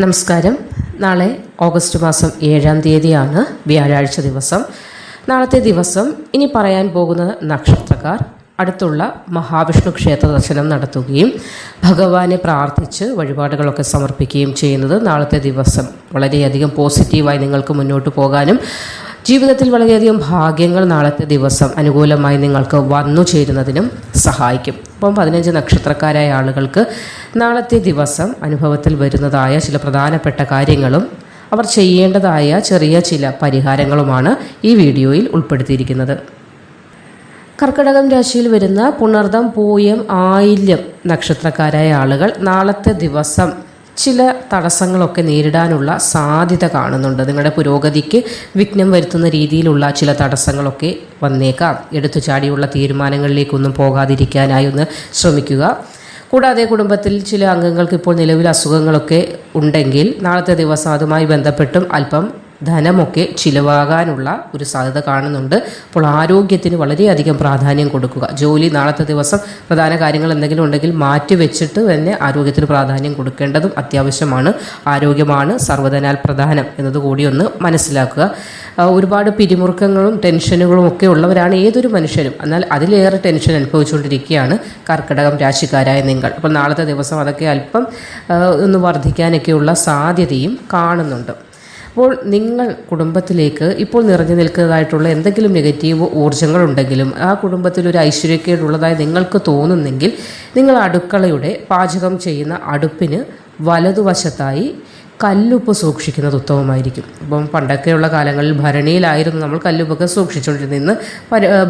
നമസ്കാരം. നാളെ ഓഗസ്റ്റ് മാസം 7-ാം തീയതിയാണ്, വ്യാഴാഴ്ച ദിവസം. നാളത്തെ ദിവസം ഇനി പറയാൻ പോകുന്ന നക്ഷത്രക്കാർ അടുത്തുള്ള മഹാവിഷ്ണു ക്ഷേത്ര ദർശനം നടത്തുകയും ഭഗവാനെ പ്രാർത്ഥിച്ച് വഴിപാടുകളൊക്കെ സമർപ്പിക്കുകയും ചെയ്യുന്നത് നാളത്തെ ദിവസം വളരെയധികം പോസിറ്റീവായി നിങ്ങൾക്ക് മുന്നോട്ട് പോകാനും ജീവിതത്തിൽ വളരെയധികം ഭാഗ്യങ്ങൾ നാളത്തെ ദിവസം അനുകൂലമായി നിങ്ങൾക്ക് വന്നു ചേരുന്നതിനും സഹായിക്കും. അപ്പം 15 നക്ഷത്രക്കാരായ ആളുകൾക്ക് നാളത്തെ ദിവസം അനുഭവത്തിൽ വരുന്നതായ ചില പ്രധാനപ്പെട്ട കാര്യങ്ങളും അവർ ചെയ്യേണ്ടതായ ചെറിയ ചില പരിഹാരങ്ങളുമാണ് ഈ വീഡിയോയിൽ ഉൾപ്പെടുത്തിയിരിക്കുന്നത്. കർക്കിടകം രാശിയിൽ വരുന്ന പുണർദം, പൂയം, ആയില്യം നക്ഷത്രക്കാരായ ആളുകൾ നാളത്തെ ദിവസം ചില തടസ്സങ്ങളൊക്കെ നേരിടാനുള്ള സാധ്യത കാണുന്നുണ്ട്. നിങ്ങളുടെ പുരോഗതിക്ക് വിഘ്നം വരുത്തുന്ന രീതിയിലുള്ള ചില തടസ്സങ്ങളൊക്കെ വന്നേക്കാം. എടുത്തുചാടിയുള്ള തീരുമാനങ്ങളിലേക്കൊന്നും പോകാതിരിക്കാനായി ഒന്ന് ശ്രമിക്കുക. കൂടാതെ കുടുംബത്തിൽ ചില അംഗങ്ങൾക്ക് ഇപ്പോൾ നിലവിൽ അസുഖങ്ങളൊക്കെ ഉണ്ടെങ്കിൽ നാളത്തെ ദിവസം അതുമായി ബന്ധപ്പെട്ടും അല്പം ധനമൊക്കെ ചിലവാകാനുള്ള ഒരു സാധ്യത കാണുന്നുണ്ട്. അപ്പോൾ ആരോഗ്യത്തിന് വളരെയധികം പ്രാധാന്യം കൊടുക്കുക. ജോലി നാളത്തെ ദിവസം പ്രധാന കാര്യങ്ങൾ എന്തെങ്കിലും ഉണ്ടെങ്കിൽ മാറ്റി വെച്ചിട്ട് തന്നെ ആരോഗ്യത്തിന് പ്രാധാന്യം കൊടുക്കേണ്ടതും അത്യാവശ്യമാണ്. ആരോഗ്യമാണ് സർവ്വധനാൽ പ്രധാനം എന്നതുകൂടി ഒന്ന് മനസ്സിലാക്കുക. ഒരുപാട് പിരിമുറുക്കങ്ങളും ടെൻഷനുകളും ഒക്കെ ഉള്ളവരാണ് ഏതൊരു മനുഷ്യരും. എന്നാൽ അതിലേറെ ടെൻഷൻ അനുഭവിച്ചുകൊണ്ടിരിക്കുകയാണ് കർക്കിടകം രാശിക്കാരായ നിങ്ങൾ. അപ്പോൾ നാളത്തെ ദിവസം അതൊക്കെ അല്പം ഒന്ന് വർദ്ധിക്കാനൊക്കെയുള്ള സാധ്യതയും കാണുന്നുണ്ട്. അപ്പോൾ നിങ്ങൾ കുടുംബത്തിലേക്ക് ഇപ്പോൾ നിറഞ്ഞു നിൽക്കുന്നതായിട്ടുള്ള എന്തെങ്കിലും നെഗറ്റീവ് ഊർജ്ജങ്ങളുണ്ടെങ്കിലും ആ കുടുംബത്തിൽ ഒരു ഐശ്വര്യക്കേടുള്ളതായി നിങ്ങൾക്ക് തോന്നുന്നെങ്കിൽ നിങ്ങൾ അടുക്കളയുടെ പാചകം ചെയ്യുന്ന അടുപ്പിന് വലതുവശത്തായി കല്ലുപ്പ് സൂക്ഷിക്കുന്നത് ഉത്തമമായിരിക്കും. അപ്പം പണ്ടൊക്കെയുള്ള കാലങ്ങളിൽ ഭരണിയിലായിരുന്നു നമ്മൾ കല്ലുപ്പൊക്കെ സൂക്ഷിച്ചുകൊണ്ടിരുന്നത്. ഇന്ന്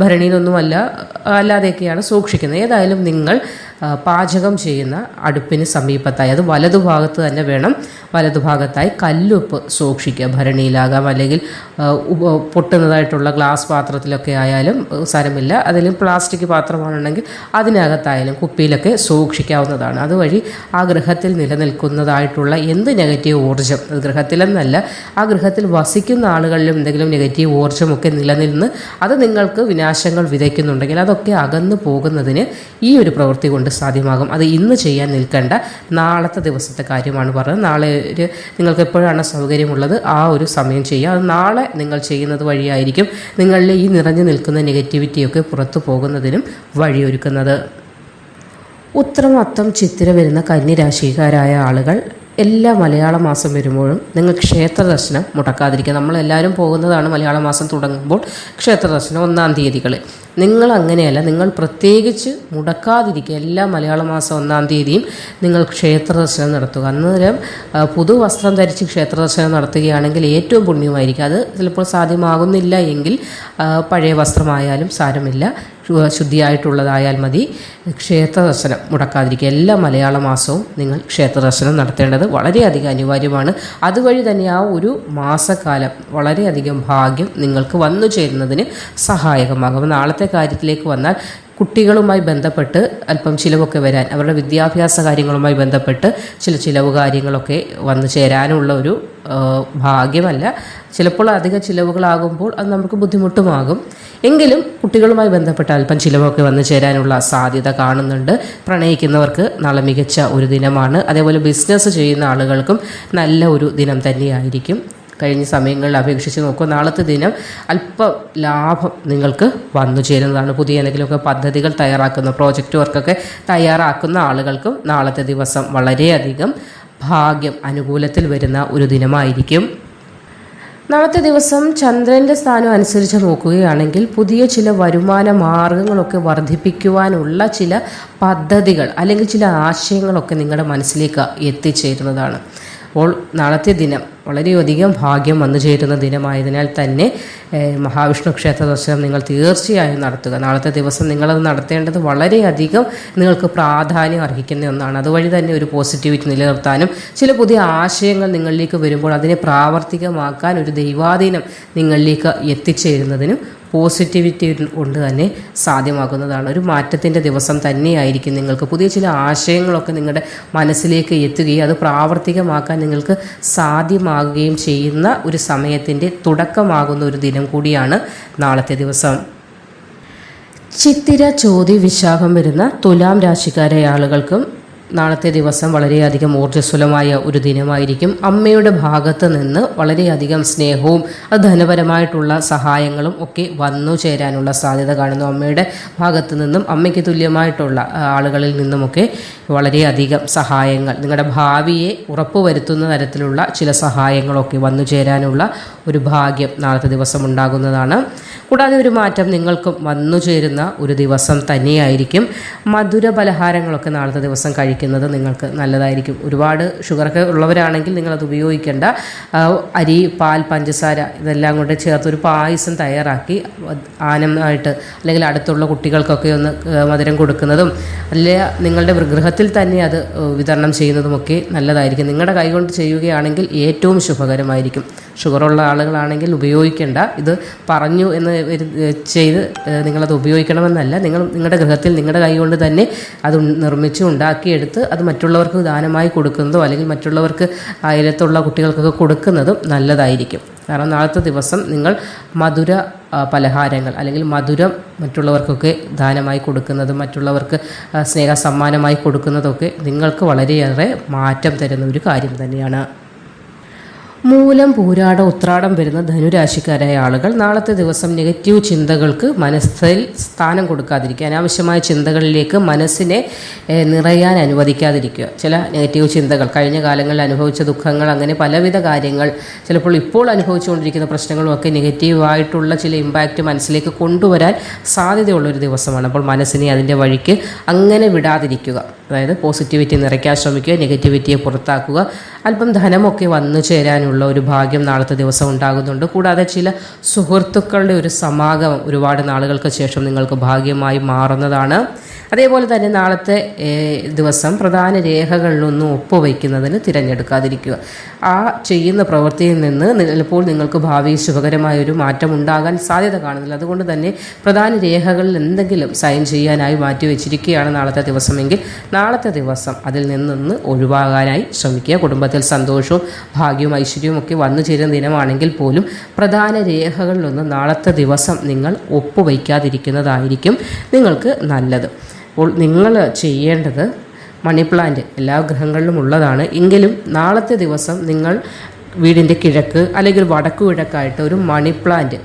ഭരണിയിലൊന്നുമല്ല, അല്ലാതെയൊക്കെയാണ് സൂക്ഷിക്കുന്നത്. ഏതായാലും നിങ്ങൾ പാചകം ചെയ്യുന്ന അടുപ്പിന് സമീപത്തായി, അത് വലതുഭാഗത്ത് തന്നെ വേണം, വലതുഭാഗത്തായി കല്ലുപ്പ് സൂക്ഷിക്കുക. ഭരണിയിലാകാം, അല്ലെങ്കിൽ പൊട്ടുന്നതായിട്ടുള്ള ഗ്ലാസ് പാത്രത്തിലൊക്കെ ആയാലും സാരമില്ല. അതിൽ പ്ലാസ്റ്റിക് പാത്രമാണെങ്കിൽ അതിനകത്തായാലും കുപ്പിയിലൊക്കെ സൂക്ഷിക്കാവുന്നതാണ്. അതുവഴി ആ ഗൃഹത്തിൽ നിലനിൽക്കുന്നതായിട്ടുള്ള എന്ത് നെഗറ്റീവ് ഊർജ്ജം, ഗൃഹത്തിലെന്നല്ല ആ ഗൃഹത്തിൽ വസിക്കുന്ന ആളുകളിലും എന്തെങ്കിലും നെഗറ്റീവ് ഊർജ്ജമൊക്കെ നിലനിന്ന് അത് നിങ്ങൾക്ക് വിനാശങ്ങൾ വിതയ്ക്കുന്നുണ്ടെങ്കിൽ അതൊക്കെ അകന്നു പോകുന്നതിന് ഈ ഒരു പ്രവൃത്തി കൊണ്ട് സാധ്യമാകും. അത് ഇന്ന് ചെയ്യാൻ നിൽക്കേണ്ട, നാളത്തെ ദിവസത്തെ കാര്യമാണ് പറഞ്ഞത്. നാളെ നിങ്ങൾക്ക് എപ്പോഴാണ് സൗകര്യമുള്ളത് ആ ഒരു സമയം ചെയ്യുക. അത് നാളെ നിങ്ങൾ ചെയ്യുന്നത് വഴിയായിരിക്കും നിങ്ങളിൽ ഈ നിറഞ്ഞു നിൽക്കുന്ന നെഗറ്റിവിറ്റിയൊക്കെ പുറത്തു പോകുന്നതിനും വഴിയൊരുക്കുന്നത്. ഉത്രം, അത്തം, ചിത്തിര വരുന്ന കന്യരാശിക്കാരായ ആളുകൾ എല്ലാ മലയാള മാസം വരുമ്പോഴും നിങ്ങൾ ക്ഷേത്ര ദർശനം മുടക്കാതിരിക്കുക. നമ്മളെല്ലാവരും പോകുന്നതാണ് മലയാള മാസം തുടങ്ങുമ്പോൾ ക്ഷേത്ര ദർശനം 1-ാം തീയതികളിൽ. നിങ്ങൾ അങ്ങനെയല്ല, നിങ്ങൾ പ്രത്യേകിച്ച് മുടക്കാതിരിക്കുക. എല്ലാ മലയാള മാസം 1-ാം തീയതിയും നിങ്ങൾ ക്ഷേത്ര ദർശനം നടത്തുക. അന്നേരം പുതുവസ്ത്രം ധരിച്ച് ക്ഷേത്ര ദർശനം നടത്തുകയാണെങ്കിൽ ഏറ്റവും പുണ്യമായിരിക്കും. അത് ചിലപ്പോൾ സാധ്യമാകുന്നില്ല എങ്കിൽ പഴയ വസ്ത്രമായാലും സാരമില്ല, ശുദ്ധിയായിട്ടുള്ളതായാൽ മതി. ക്ഷേത്ര ദർശനം മുടക്കാതിരിക്കുക. എല്ലാ മലയാള മാസവും നിങ്ങൾ ക്ഷേത്ര ദർശനം നടത്തേണ്ടത് വളരെയധികം അനിവാര്യമാണ്. അതുവഴി തന്നെ ആ ഒരു മാസക്കാലം വളരെയധികം ഭാഗ്യം നിങ്ങൾക്ക് വന്നു ചേരുന്നതിന് സഹായകമാകും. നാളത്തെ കാര്യത്തിലേക്ക് വന്നാൽ കുട്ടികളുമായി ബന്ധപ്പെട്ട് അല്പം ചിലവൊക്കെ വരാൻ, അവരുടെ വിദ്യാഭ്യാസ കാര്യങ്ങളുമായി ബന്ധപ്പെട്ട് ചില ചിലവ് കാര്യങ്ങളൊക്കെ വന്നു ചേരാനുള്ള ഒരു ഭാഗ്യമല്ല. ചിലപ്പോൾ അധിക ചിലവുകളാകുമ്പോൾ അത് നമുക്ക് ബുദ്ധിമുട്ടുമാകും. എങ്കിലും കുട്ടികളുമായി ബന്ധപ്പെട്ട അല്പം ചിലവൊക്കെ വന്നു ചേരാനുള്ള സാധ്യത കാണുന്നുണ്ട്. പ്രണയിക്കുന്നവർക്ക് നാളെ മികച്ച ഒരു ദിനമാണ്. അതേപോലെ ബിസിനസ് ചെയ്യുന്ന ആളുകൾക്കും നല്ല ഒരു ദിനം തന്നെയായിരിക്കും. കഴിഞ്ഞ സമയങ്ങളിൽ അപേക്ഷിച്ച് നോക്കുക, നാളത്തെ ദിനം അല്പം ലാഭം നിങ്ങൾക്ക് വന്നു ചേരുന്നതാണ്. പുതിയ എന്തെങ്കിലുമൊക്കെ പദ്ധതികൾ തയ്യാറാക്കുന്ന, പ്രോജക്റ്റ് വർക്കൊക്കെ തയ്യാറാക്കുന്ന ആളുകൾക്കും നാളത്തെ ദിവസം വളരെയധികം ഭാഗ്യം അനുകൂലത്തിൽ വരുന്ന ഒരു ദിനമായിരിക്കും. നാളത്തെ ദിവസം ചന്ദ്രൻ്റെ സ്ഥാനം അനുസരിച്ച് നോക്കുകയാണെങ്കിൽ പുതിയ ചില വരുമാന മാർഗങ്ങളൊക്കെ വർദ്ധിപ്പിക്കുവാനുള്ള ചില പദ്ധതികൾ അല്ലെങ്കിൽ ചില ആശയങ്ങളൊക്കെ നിങ്ങളുടെ മനസ്സിലേക്ക് എത്തിച്ചേരുന്നതാണ്. അപ്പോൾ നാളത്തെ ദിനം വളരെയധികം ഭാഗ്യം വന്നു ചേരുന്ന ദിനമായതിനാൽ തന്നെ മഹാവിഷ്ണു ക്ഷേത്ര ദർശനം നിങ്ങൾ തീർച്ചയായും നടത്തുക. നാളത്തെ ദിവസം നിങ്ങളത് നടത്തേണ്ടത് വളരെയധികം നിങ്ങൾക്ക് പ്രാധാന്യം അർഹിക്കുന്ന ഒന്നാണ്. അതുവഴി തന്നെ ഒരു പോസിറ്റിവിറ്റി നിലനിർത്താനും ചില പുതിയ ആശയങ്ങൾ നിങ്ങളിലേക്ക് വരുമ്പോൾ അതിനെ പ്രാവർത്തികമാക്കാൻ ഒരു ദൈവാധീനം നിങ്ങളിലേക്ക് എത്തിച്ചേരുന്നതിനും പോസിറ്റിവിറ്റി കൊണ്ട് തന്നെ സാധ്യമാകുന്നതാണ്. ഒരു മാറ്റത്തിൻ്റെ ദിവസം തന്നെയായിരിക്കും. നിങ്ങൾക്ക് പുതിയ ചില ആശയങ്ങളൊക്കെ നിങ്ങളുടെ മനസ്സിലേക്ക് എത്തുകയും അത് പ്രാവർത്തികമാക്കാൻ നിങ്ങൾക്ക് സാധ്യമാകുകയും ചെയ്യുന്ന ഒരു സമയത്തിൻ്റെ തുടക്കമാകുന്ന ഒരു ദിനം കൂടിയാണ് നാളത്തെ ദിവസം. ചിത്തിര, ചോതി, വിശാഖം വരുന്ന തുലാം രാശിക്കാരായ ആളുകൾക്കും നാളത്തെ ദിവസം വളരെയധികം ഊർജ്ജസ്വലമായ ഒരു ദിനമായിരിക്കും. അമ്മയുടെ ഭാഗത്ത് നിന്ന് വളരെയധികം സ്നേഹവും ധനപരമായിട്ടുള്ള സഹായങ്ങളും ഒക്കെ വന്നു ചേരാനുള്ള സാധ്യത കാണുന്നു. അമ്മയുടെ ഭാഗത്ത് നിന്നും അമ്മയ്ക്ക് തുല്യമായിട്ടുള്ള ആളുകളിൽ നിന്നുമൊക്കെ വളരെയധികം സഹായങ്ങൾ, നിങ്ങളുടെ ഭാവിയെ ഉറപ്പുവരുത്തുന്ന തരത്തിലുള്ള ചില സഹായങ്ങളൊക്കെ വന്നു ചേരാനുള്ള ഒരു ഭാഗ്യം നാളത്തെ ദിവസം ഉണ്ടാകുന്നതാണ്. കൂടാതെ ഒരു മാറ്റം നിങ്ങൾക്കും വന്നു ചേരുന്ന ഒരു ദിവസം തന്നെയായിരിക്കും. മധുര പലഹാരങ്ങളൊക്കെ നാളത്തെ ദിവസം കഴിക്കുന്നത് നിങ്ങൾക്ക് നല്ലതായിരിക്കും. ഒരുപാട് ഷുഗറൊക്കെ ഉള്ളവരാണെങ്കിൽ നിങ്ങളത് ഉപയോഗിക്കേണ്ട. അരി, പാൽ, പഞ്ചസാര ഇതെല്ലാം കൊണ്ട് ചേർത്ത് ഒരു പായസം തയ്യാറാക്കി ആനമായിട്ട് അല്ലെങ്കിൽ അടുത്തുള്ള കുട്ടികൾക്കൊക്കെ ഒന്ന് മധുരം കൊടുക്കുന്നതും അല്ലെ നിങ്ങളുടെ ഗൃഹത്തിൽ തന്നെ അത് വിതരണം ചെയ്യുന്നതുമൊക്കെ നല്ലതായിരിക്കും. നിങ്ങളുടെ കൈകൊണ്ട് ചെയ്യുകയാണെങ്കിൽ ഏറ്റവും ശുഭകരമായിരിക്കും. ഷുഗറുള്ള ആളുകളാണെങ്കിൽ ഉപയോഗിക്കേണ്ട. ഇത് പറഞ്ഞു എന്ന് ചെയ്ത് നിങ്ങളത് ഉപയോഗിക്കണമെന്നല്ല. നിങ്ങളുടെ ഗൃഹത്തിൽ നിങ്ങളുടെ കൈകൊണ്ട് തന്നെ അത് നിർമ്മിച്ച് ഉണ്ടാക്കിയെടുത്ത് അത് മറ്റുള്ളവർക്ക് ദാനമായി കൊടുക്കുന്നതോ അല്ലെങ്കിൽ മറ്റുള്ളവർക്ക് അയലത്തുള്ള കുട്ടികൾക്കൊക്കെ കൊടുക്കുന്നതും നല്ലതായിരിക്കും. കാരണം നാളത്തെ ദിവസം നിങ്ങൾ മധുര പലഹാരങ്ങൾ അല്ലെങ്കിൽ മധുരം മറ്റുള്ളവർക്കൊക്കെ ദാനമായി കൊടുക്കുന്നതും മറ്റുള്ളവർക്ക് സ്നേഹ സമ്മാനമായി കൊടുക്കുന്നതൊക്കെ നിങ്ങൾക്ക് വളരെയേറെ മാറ്റം തരുന്ന ഒരു കാര്യം തന്നെയാണ്. മൂലം, പൂരാടം, ഉത്രാടം വരുന്ന ധനുരാശിക്കാരായ ആളുകൾ നാളത്തെ ദിവസം നെഗറ്റീവ് ചിന്തകൾക്ക് മനസ്സിൽ സ്ഥാനം കൊടുക്കാതിരിക്കുക. അനാവശ്യമായ ചിന്തകളിലേക്ക് മനസ്സിനെ നിറയാൻ അനുവദിക്കാതിരിക്കുക. ചില നെഗറ്റീവ് ചിന്തകൾ, കഴിഞ്ഞ കാലങ്ങളിൽ അനുഭവിച്ച ദുഃഖങ്ങൾ, അങ്ങനെ പലവിധ കാര്യങ്ങൾ, ചിലപ്പോൾ ഇപ്പോൾ അനുഭവിച്ചുകൊണ്ടിരിക്കുന്ന പ്രശ്നങ്ങളുമൊക്കെ നെഗറ്റീവായിട്ടുള്ള ചില ഇമ്പാക്റ്റ് മനസ്സിലേക്ക് കൊണ്ടുവരാൻ സാധ്യതയുള്ളൊരു ദിവസമാണ്. അപ്പോൾ മനസ്സിനെ അതിൻ്റെ വഴിക്ക് അങ്ങനെ വിടാതിരിക്കുക. അതായത് പോസിറ്റിവിറ്റി നിറയ്ക്കാൻ ശ്രമിക്കുക, നെഗറ്റിവിറ്റിയെ പുറത്താക്കുക. അല്പം ധനമൊക്കെ വന്നു ചേരാനുള്ള ഒരു ഭാഗ്യം നാളത്തെ ദിവസം ഉണ്ടാകുന്നുണ്ട്. കൂടാതെ ചില സുഹൃത്തുക്കളുടെ ഒരു സമാഗമം ഒരുപാട് നാളുകൾക്ക് ശേഷം നിങ്ങൾക്ക് ഭാഗ്യമായി മാറുന്നതാണ്. അതേപോലെ തന്നെ നാളത്തെ ദിവസം പ്രധാന രേഖകളിലൊന്നും ഒപ്പുവയ്ക്കുന്നതിന് തിരഞ്ഞെടുക്കാതിരിക്കുക. ആ ചെയ്യുന്ന പ്രവൃത്തിയിൽ നിന്ന് ചിലപ്പോൾ നിങ്ങൾക്ക് ഭാവിയിൽ ശുഭകരമായൊരു മാറ്റം ഉണ്ടാകാൻ സാധ്യത കാണുന്നില്ല. അതുകൊണ്ട് തന്നെ പ്രധാന രേഖകളിൽ എന്തെങ്കിലും സൈൻ ചെയ്യാനായി മാറ്റിവെച്ചിരിക്കുകയാണ് നാളത്തെ ദിവസമെങ്കിൽ നാളത്തെ ദിവസം അതിൽ നിന്ന് ഒഴിവാകാനായി ശ്രമിക്കുക. കുടുംബത്തിൽ സന്തോഷവും ഭാഗ്യവും ഐശ്വര്യവും ഒക്കെ വന്നു ചേരുന്ന ദിനമാണെങ്കിൽ പോലും പ്രധാന രേഖകളിലൊന്നും നാളത്തെ ദിവസം നിങ്ങൾ ഒപ്പുവയ്ക്കാതിരിക്കുന്നതായിരിക്കും നിങ്ങൾക്ക് നല്ലത്. അപ്പോൾ നിങ്ങൾ ചെയ്യേണ്ടത്, മണി പ്ലാന്റ് എല്ലാ ഗ്രഹങ്ങളിലും ഉള്ളതാണ് എങ്കിലും നാളത്തെ ദിവസം നിങ്ങൾ വീടിൻ്റെ കിഴക്ക് അല്ലെങ്കിൽ വടക്കു കിഴക്കായിട്ട് ഒരു മണി പ്ലാന്റ്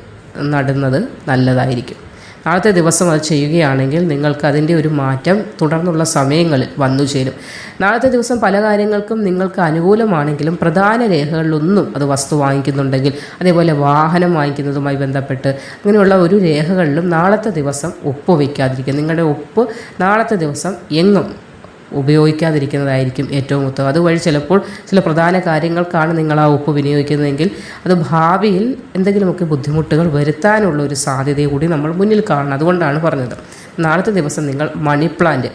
നടുന്നത് നല്ലതായിരിക്കും. നാളത്തെ ദിവസം അത് ചെയ്യുകയാണെങ്കിൽ നിങ്ങൾക്ക് അതിൻ്റെ ഒരു മാറ്റം തുടർന്നുള്ള സമയങ്ങളിൽ വന്നു ചേരും. നാളത്തെ ദിവസം പല കാര്യങ്ങൾക്കും നിങ്ങൾക്ക് അനുകൂലമാണെങ്കിലും പ്രധാന രേഖകളിലൊന്നും, അത് വസ്തു വാങ്ങിക്കുന്നുണ്ടെങ്കിൽ അതേപോലെ വാഹനം വാങ്ങിക്കുന്നതുമായി ബന്ധപ്പെട്ട് അങ്ങനെയുള്ള ഒരു രേഖകളിലും നാളത്തെ ദിവസം ഒപ്പ് വയ്ക്കാതിരിക്കുക. നിങ്ങളുടെ ഒപ്പ് നാളത്തെ ദിവസം എങ്ങും ഉപയോഗിക്കാതിരിക്കുന്നതായിരിക്കും ഏറ്റവും ഉത്തമം. അതുവഴി ചിലപ്പോൾ ചില പ്രധാന കാര്യങ്ങൾക്കാണ് നിങ്ങൾ ആ ഒപ്പ് വിനിയോഗിക്കുന്നതെങ്കിൽ അത് ഭാവിയിൽ എന്തെങ്കിലുമൊക്കെ ബുദ്ധിമുട്ടുകൾ വരുത്താനുള്ള ഒരു സാധ്യതയെ കൂടി നമ്മൾ മുന്നിൽ കാണണം. അതുകൊണ്ടാണ് പറഞ്ഞത് നാളത്തെ ദിവസം നിങ്ങൾ മണി പ്ലാന്റ്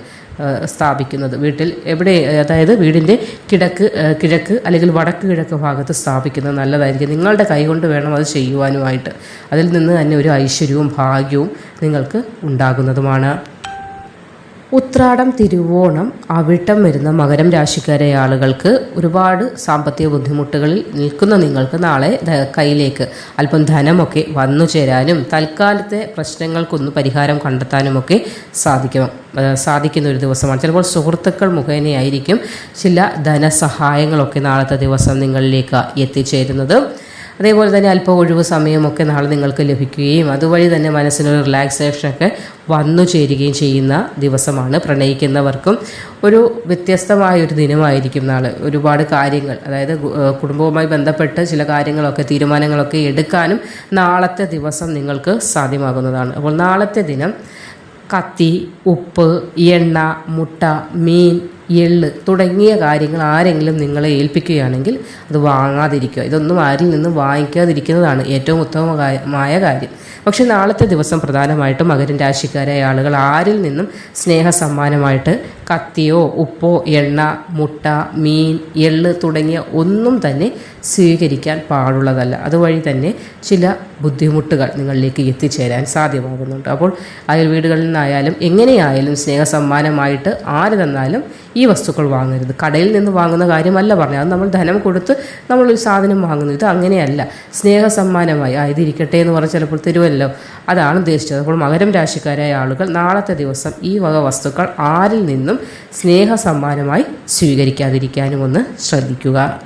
സ്ഥാപിക്കുന്നത് വീട്ടിൽ എവിടെ, അതായത് വീടിൻ്റെ കിഴക്ക് അല്ലെങ്കിൽ വടക്ക് കിഴക്ക് ഭാഗത്ത് സ്ഥാപിക്കുന്നത് നല്ലതായിരിക്കും. നിങ്ങളുടെ കൈകൊണ്ട് വേണം അത് ചെയ്യുവാനുമായിട്ട്. അതിൽ നിന്ന് തന്നെ ഒരു ഐശ്വര്യവും ഭാഗ്യവും നിങ്ങൾക്ക് ഉണ്ടാകുന്നതുമാണ്. ഉത്രാടം, തിരുവോണം, അവിട്ടം വരുന്ന മകരം രാശിക്കാരായ ആളുകൾക്ക് ഒരുപാട് സാമ്പത്തിക ബുദ്ധിമുട്ടുകളിൽ നിൽക്കുന്ന നിങ്ങൾക്ക് നാളെ കയ്യിലേക്ക് അല്പം ധനമൊക്കെ വന്നു ചേരാനും തൽക്കാലത്തെ പ്രശ്നങ്ങൾക്കൊന്ന് പരിഹാരം കണ്ടെത്താനുമൊക്കെ സാധിക്കുന്ന ഒരു ദിവസമാണ്. ചിലപ്പോൾ സുഹൃത്തുക്കൾ മുഖേനയായിരിക്കും ചില ധനസഹായങ്ങളൊക്കെ നാളത്തെ ദിവസം നിങ്ങളിലേക്ക് എത്തിച്ചേരുന്നത്. അതേപോലെ തന്നെ അല്പം ഒഴിവ് സമയമൊക്കെ നാളെ നിങ്ങൾക്ക് ലഭിക്കുകയും അതുവഴി തന്നെ മനസ്സിനൊരു റിലാക്സേഷനൊക്കെ വന്നു ചേരുകയും ചെയ്യുന്ന ദിവസമാണ്. പ്രണയിക്കുന്നവർക്കും ഒരു വ്യത്യസ്തമായൊരു ദിനമായിരിക്കും നാളെ. ഒരുപാട് കാര്യങ്ങൾ, അതായത് കുടുംബവുമായി ബന്ധപ്പെട്ട് ചില കാര്യങ്ങളൊക്കെ തീരുമാനങ്ങളൊക്കെ എടുക്കാനും നാളത്തെ ദിവസം നിങ്ങൾക്ക് സാധ്യമാകുന്നതാണ്. അപ്പോൾ നാളത്തെ ദിനം കത്തി, ഉപ്പ്, എണ്ണ, മുട്ട, മീൻ, എള്ള് തുടങ്ങിയ കാര്യങ്ങൾ ആരെങ്കിലും നിങ്ങളെ ഏൽപ്പിക്കുകയാണെങ്കിൽ അത് വാങ്ങാതിരിക്കുക. ഇതൊന്നും ആരിൽ നിന്നും വാങ്ങിക്കാതിരിക്കുന്നതാണ് ഏറ്റവും ഉത്തമമായ കാര്യം. പക്ഷേ നാളത്തെ ദിവസം പ്രധാനമായിട്ടും മകരം രാശിക്കാരായ ആളുകൾ ആരിൽ നിന്നും സ്നേഹ സമ്മാനമായിട്ട് കത്തിയോ ഉപ്പോ എണ്ണ, മുട്ട, മീൻ, എള്ള് തുടങ്ങിയ ഒന്നും തന്നെ സ്വീകരിക്കാൻ പാടുള്ളതല്ല. അതുവഴി തന്നെ ചില ബുദ്ധിമുട്ടുകൾ നിങ്ങളിലേക്ക് എത്തിച്ചേരാൻ സാധ്യമാകുന്നുണ്ട്. അപ്പോൾ അയൽ വീടുകളിൽ നിന്നായാലും എങ്ങനെയായാലും സ്നേഹ സമ്മാനമായിട്ട് ആര് തന്നാലും ഈ വസ്തുക്കൾ വാങ്ങരുത്. കടയിൽ നിന്ന് വാങ്ങുന്ന കാര്യമല്ല പറഞ്ഞത്. അത് നമ്മൾ ധനം കൊടുത്ത് നമ്മളൊരു സാധനം വാങ്ങുന്നു. ഇത് അങ്ങനെയല്ല. സ്നേഹ സമ്മാനമായി ഇതിരിക്കട്ടെ എന്ന് പറഞ്ഞാൽ ചിലപ്പോൾ തരുമല്ലോ, അതാണ് ഉദ്ദേശിച്ചത്. അപ്പോൾ മകരം രാശിക്കാരായ ആളുകൾ നാളത്തെ ദിവസം ഈ വക വസ്തുക്കൾ ആരിൽ നിന്നും സ്നേഹ സമ്മാനമായി സ്വീകരിക്കാതിരിക്കാനും ഒന്ന് ശ്രദ്ധിക്കുക.